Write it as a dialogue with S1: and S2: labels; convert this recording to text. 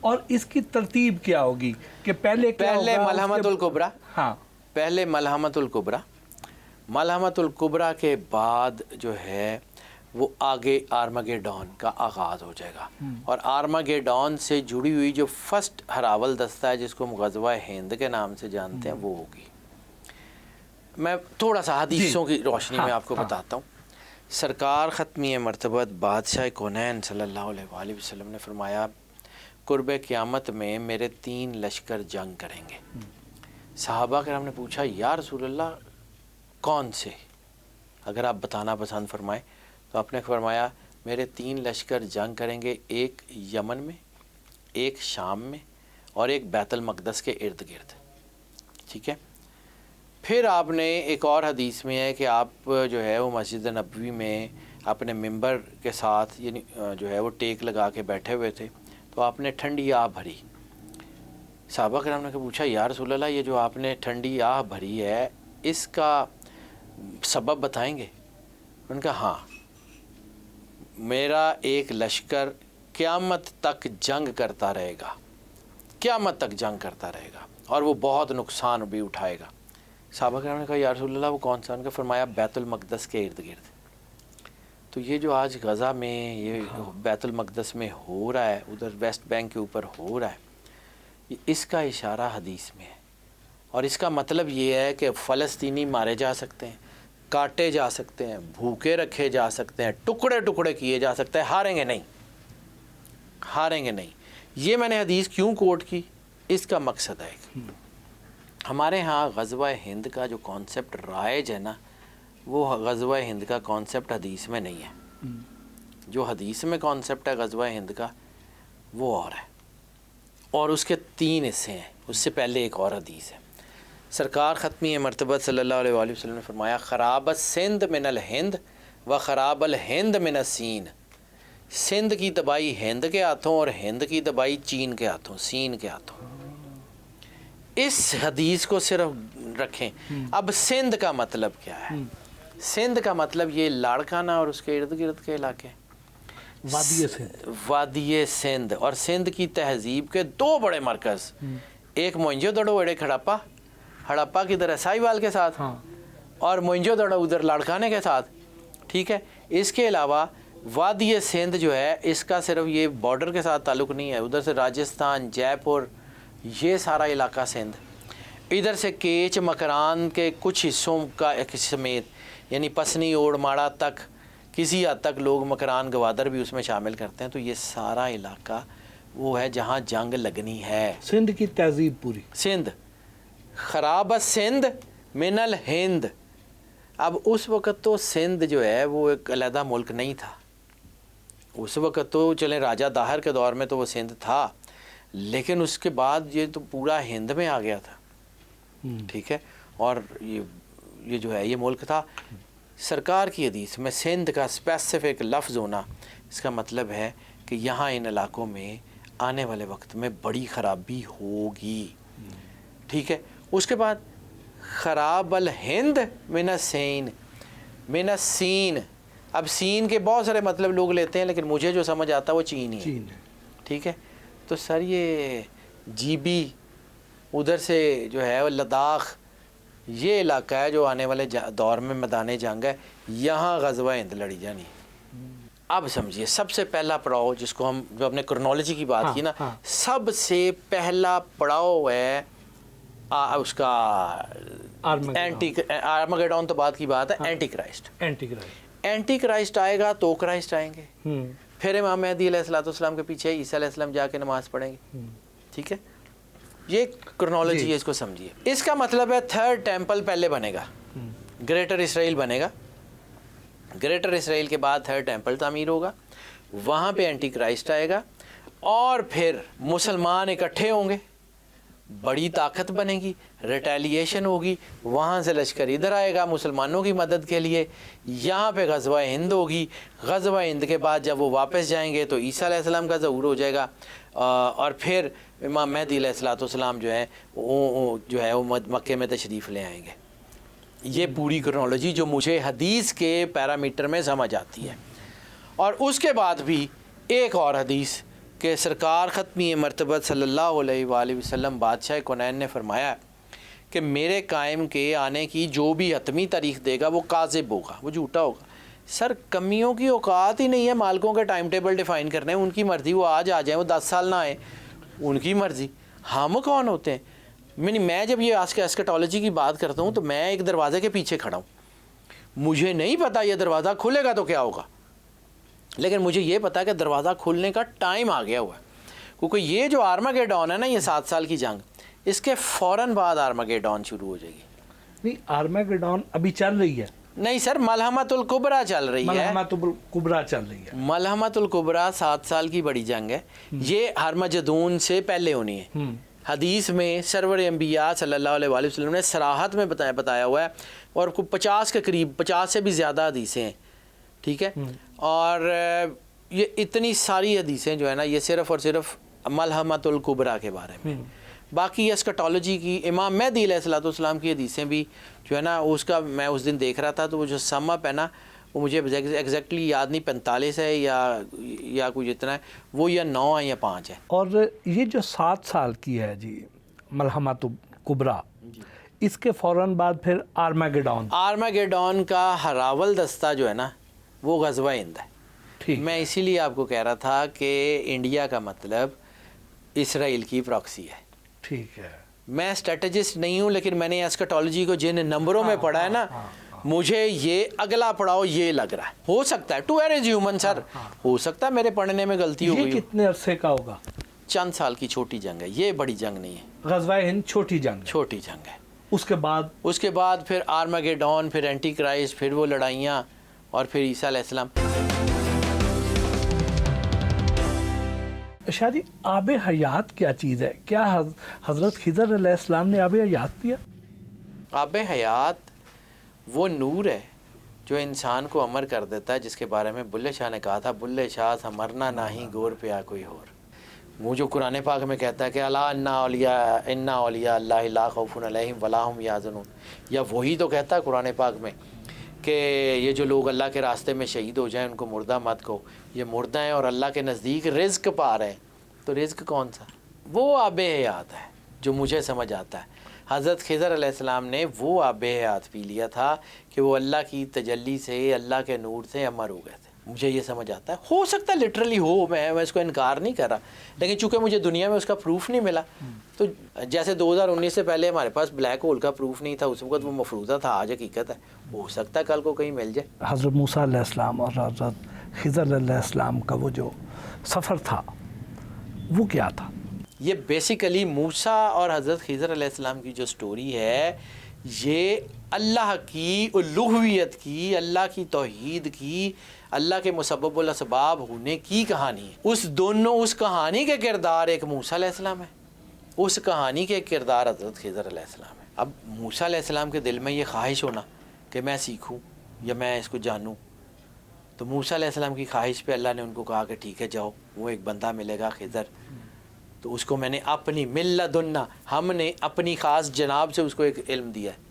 S1: اور اس کی ترتیب کیا ہوگی کہ پہلے
S2: ملحمۃ الکبریٰ،
S1: ہاں
S2: پہلے ملحمۃ الکبریٰ، ملحمۃ الکبریٰ کے بعد جو ہے وہ آگے آرمگیڈون کا آغاز ہو جائے گا، اور آرمگیڈون سے جڑی ہوئی جو فرسٹ ہراول دستہ ہے جس کو ہم غزوہ ہند کے نام سے جانتے ہیں وہ ہوگی۔ میں تھوڑا سا حدیثوں کی روشنی میں آپ کو بتاتا ہوں۔ سرکار ختمی مرتبت بادشاہ کونین صلی اللہ علیہ وآلہ وسلم نے فرمایا قرب قیامت میں میرے 3 لشکر جنگ کریں گے۔ صحابہ کرام نے پوچھا یا رسول اللہ کون سے، اگر آپ بتانا پسند فرمائیں تو آپ نے فرمایا میرے 3 لشکر جنگ کریں گے، ایک یمن میں، ایک شام میں، اور ایک بیت المقدس کے ارد گرد۔ ٹھیک ہے، پھر آپ نے ایک اور حدیث میں ہے کہ آپ جو ہے وہ مسجد نبوی میں اپنے ممبر کے ساتھ یعنی جو ہے وہ ٹیک لگا کے بیٹھے ہوئے تھے، تو آپ نے ٹھنڈی آہ بھری۔ صحابہ کرام نے پوچھا یا رسول اللہ یہ جو آپ نے ٹھنڈی آہ بھری ہے اس کا سبب بتائیں گے؟ ان کا ہاں، میرا ایک لشکر قیامت تک جنگ کرتا رہے گا، قیامت تک جنگ کرتا رہے گا، اور وہ بہت نقصان بھی اٹھائے گا۔ صحابہ کرام نے کہا یا رسول اللہ وہ کون سا؟ ان کا فرمایا بیت المقدس کے ارد گرد۔ تو یہ جو آج غزہ میں یہ بیت المقدس میں ہو رہا ہے، ادھر ویسٹ بینک کے اوپر ہو رہا ہے، اس کا اشارہ حدیث میں ہے، اور اس کا مطلب یہ ہے کہ فلسطینی مارے جا سکتے ہیں، کاٹے جا سکتے ہیں، بھوکے رکھے جا سکتے ہیں، ٹکڑے ٹکڑے کیے جا سکتے ہیں، ہاریں گے نہیں، ہاریں گے نہیں۔ یہ میں نے حدیث کیوں کوٹ کی؟ اس کا مقصد ہے ہمارے ہاں غزوہ ہند کا جو کانسیپٹ رائج ہے نا، وہ غزوہ ہند کا کانسیپٹ حدیث میں نہیں ہے۔ جو حدیث میں کانسیپٹ ہے غزوہ ہند کا وہ اور ہے، اور اس کے 3 حصے ہیں۔ اس سے پہلے ایک اور حدیث ہے، سرکار ختمی مرتبت صلی اللہ علیہ وآلہ وسلم نے فرمایا خراب السند من الہند و خراب الہند من السین، سندھ کی تباہی ہند کے ہاتھوں اور ہند کی تباہی چین کے ہاتھوں، سین کے ہاتھوں۔ اس حدیث کو صرف رکھیں۔ اب سندھ کا مطلب کیا ہے؟ سندھ کا مطلب یہ لاڑکانہ اور اس کے ارد گرد کے علاقے،
S1: وادی سندھ،
S2: وادی سندھ، اور سندھ کی تہذیب کے 2 بڑے مرکز، ایک موئنجو دڑو ایک ہڑپا کی ادھر سائی وال کے ساتھ، اور موئنجو دڑو ادھر لاڑکانے کے ساتھ۔ ٹھیک ہے، اس کے علاوہ وادی سندھ جو ہے اس کا صرف یہ بارڈر کے ساتھ تعلق نہیں ہے، ادھر سے راجستھان، جے پور، یہ سارا علاقہ سندھ، ادھر سے کیچ مکران کے کچھ حصوں کا سمیت یعنی پسنی اوڑ ماڑا تک کسی حد تک لوگ مکران گوادر بھی اس میں شامل کرتے ہیں۔ تو یہ سارا علاقہ وہ ہے جہاں جنگ لگنی ہے۔
S1: سندھ کی تہذیب پوری،
S2: سندھ خراب سندھ من الہند۔ اب اس وقت تو سندھ جو ہے وہ ایک علیحدہ ملک نہیں تھا، اس وقت تو چلیں راجہ داہر کے دور میں تو وہ سندھ تھا، لیکن اس کے بعد یہ تو پورا ہند میں آ گیا تھا۔ ٹھیک ہے، اور یہ جو ہے یہ ملک تھا۔ سرکار کی حدیث میں سندھ کا اسپیسیفک لفظ ہونا اس کا مطلب ہے کہ یہاں ان علاقوں میں آنے والے وقت میں بڑی خرابی ہوگی۔ ٹھیک ہے، اس کے بعد خراب الہند من السین، من السین۔ اب سین کے بہت سارے مطلب لوگ لیتے ہیں، لیکن مجھے جو سمجھ آتا ہے وہ چین ہی ہے۔ ٹھیک ہے، تو سر یہ جی بی ادھر سے جو ہے وہ لداخ، یہ علاقہ ہے جو آنے والے دور میں میدان جنگ ہے، یہاں غزوہ ہند لڑی جانی۔ اب سمجھیے سب سے پہلا پڑاؤ جس کو ہم جو اپنے کرونالوجی کی بات کی نا، سب سے پہلا پڑاؤ ہے اس کا آرمگیڈون، تو بعد کی بات ہے، اینٹی کرائسٹ۔ اینٹی کرائسٹ آئے گا تو کرائسٹ آئیں گے، پھر امام مہدی علیہ السلام کے پیچھے عیسیٰ علیہ السلام جا کے نماز پڑھیں گے۔ ٹھیک ہے، یہ کرونالوجی ہے، اس کو سمجھیے۔ اس کا مطلب ہے 3rd ٹیمپل پہلے بنے گا، گریٹر اسرائیل بنے گا، گریٹر اسرائیل کے بعد 3rd ٹیمپل تعمیر ہوگا، وہاں پہ اینٹی کرائسٹ آئے گا، اور پھر مسلمان اکٹھے ہوں گے، بڑی طاقت بنے گی، ریٹیلیشن ہوگی، وہاں سے لشکر ادھر آئے گا مسلمانوں کی مدد کے لیے، یہاں پہ غزوہ ہند ہوگی، غزوہ ہند کے بعد جب وہ واپس جائیں گے تو عیسیٰ علیہ السلام کا ظہور ہو جائے گا، اور پھر امام مہدی علیہ السلام جو ہے وہ مکے میں تشریف لے آئیں گے۔ یہ پوری کرونالوجی جو مجھے حدیث کے پیرامیٹر میں سمجھ آتی ہے۔ اور اس کے بعد بھی ایک اور حدیث کہ سرکار ختمی مرتبت صلی اللہ علیہ وآلہ وسلم بادشاہ کونین نے فرمایا کہ میرے قائم کے آنے کی جو بھی حتمی تاریخ دے گا وہ کاذب ہوگا، وہ جھوٹا ہوگا۔ سر کمیوں کی اوقات ہی نہیں ہے مالکوں کے ٹائم ٹیبل ڈیفائن کرنے، ان کی مرضی، وہ آج آ جائیں، وہ 10 سال نہ آئیں، ان کی مرضی۔ ہم کون ہوتے ہیں؟ میں جب یہ ایسکیٹالوجی کی بات کرتا ہوں تو میں ایک دروازے کے پیچھے کھڑا ہوں، مجھے نہیں پتا یہ دروازہ کھلے گا تو کیا ہوگا، لیکن مجھے یہ پتا کہ دروازہ کھلنے کا ٹائم آ گیا ہوا ہے، کیونکہ یہ جو آرماگیڈون ہے نا، یہ 7 سال کی جنگ، اس کے فوراً بعد آرماگیڈون شروع ہو جائے گی۔
S1: نہیں، آرماگیڈون ابھی چل رہی ہے؟
S2: نہیں سر، ملحمۃ الکبریٰ چل رہی ہے،
S1: ملحمۃ الکبریٰ چل رہی ہے۔
S2: ملحمۃ الکبریٰ 7 سال کی بڑی جنگ ہے، یہ ہرمجدون سے پہلے ہونی ہے۔ حدیث میں سرور انبیاء صلی اللہ علیہ وآلہ وسلم نے صراحت میں بتایا ہوا ہے، اور 50 کے قریب، 50 سے بھی زیادہ حدیثیں ہیں، ٹھیک ہے، اور یہ اتنی ساری حدیثیں جو ہے نا، یہ صرف اور صرف ملحمۃ الکبریٰ کے بارے میں۔ باقی اسکٹالوجی کی امام مہدی علیہ الصلوۃ والسلام کی حدیثیں بھی جو ہے نا، اس کا میں اس دن دیکھ رہا تھا، تو وہ جو سم اپ ہے نا، وہ مجھے ایگزیکٹلی یاد نہیں، 45 ہے یا کچھ اتنا ہے، وہ یا 9 ہے یا 5 ہے۔
S1: اور یہ جو 7 سال کی ہے جی ملحمۃ الکبریٰ، اس کے فوراً بعد پھر
S2: آرماگیڈون کا ہراول دستہ جو ہے نا، وہ غزوہ ہند ہے۔
S1: ٹھیک،
S2: میں اسی لیے آپ کو کہہ رہا تھا کہ انڈیا کا مطلب اسرائیل کی پراکسی ہے۔
S1: ٹھیک ہے۔
S2: میں اسٹریٹجسٹ نہیں ہوں، لیکن میں نے ایسکٹالوجی کو جن نمبروں میں پڑھا ہے نا، مجھے یہ اگلا پڑاؤ یہ لگ رہا ہے۔ ہو سکتا ہے ٹو ایئر ہیومن سر، ہو سکتا ہے میرے پڑھنے میں غلطی ہو گئی
S1: یہ کتنے عرصے کا ہوگا؟
S2: چند سال کی چھوٹی جنگ ہے، یہ بڑی جنگ نہیں ہے،
S1: غزوہ ہند چھوٹی جنگ ہے۔
S2: چھوٹی جنگ ہے۔
S1: اس کے بعد
S2: پھر آرماگیڈون، پھر اینٹی کرائسٹ، پھر وہ لڑائیاں، اور پھر عیسیٰ علیہ السلام۔
S1: شاہ جی، آب حیات کیا چیز ہے؟ کیا حضرت خضر علیہ السلام نے آب حیات دیا؟
S2: آب حیات وہ نور ہے جو انسان کو امر کر دیتا ہے، جس کے بارے میں بلے شاہ نے کہا تھا، بلے شاہ سمرنا نہیں گور پہ آ کوئی اور۔ وہ جو قرآن پاک میں کہتا ہے کہ الا ان اولیاء اللہ لا خوف علیہم ولا هم یحزنون، یا وہی تو کہتا ہے قرآن پاک میں کہ یہ جو لوگ اللہ کے راستے میں شہید ہو جائیں ان کو مردہ مت کہو، یہ مردہ ہیں اور اللہ کے نزدیک رزق پا رہے ہیں۔ تو رزق کون سا؟ وہ آب حیات ہے جو مجھے سمجھ آتا ہے۔ حضرت خضر علیہ السلام نے وہ آب حیات پی لیا تھا کہ وہ اللہ کی تجلی سے، اللہ کے نور سے امر ہو گئے تھے۔ مجھے یہ سمجھ آتا ہے، ہو سکتا ہے لٹرلی ہو، میں اس کو انکار نہیں کر رہا، لیکن چونکہ مجھے دنیا میں اس کا پروف نہیں ملا، تو جیسے 2019 سے پہلے ہمارے پاس بلیک ہول کا پروف نہیں تھا، اس وقت وہ مفروضہ تھا، آج حقیقت ہے، ہو سکتا ہے کل کو کہیں مل جائے۔
S1: حضرت موسیٰ علیہ السلام اور حضرت خضر علیہ السلام کا وہ جو سفر تھا وہ کیا تھا؟
S2: یہ بیسیکلی موسیٰ اور حضرت خضر علیہ السلام کی جو سٹوری ہے، یہ اللہ کی الوہیت کی، اللہ کی توحید کی، اللہ کے مسبب الاسباب ہونے کی کہانی ہے۔ اس کہانی کے کردار ایک موسیٰ علیہ السلام ہے، اس کہانی کے کردار حضرت خضر علیہ السلام ہے۔ اب موسیٰ علیہ السلام کے دل میں یہ خواہش ہونا کہ میں سیکھوں یا میں اس کو جانوں، تو موسیٰ علیہ السلام کی خواہش پہ اللہ نے ان کو کہا کہ ٹھیک ہے جاؤ، وہ ایک بندہ ملے گا خضر، تو اس کو میں نے اپنی ملدنا، ہم نے اپنی خاص جناب سے اس کو ایک علم دیا ہے،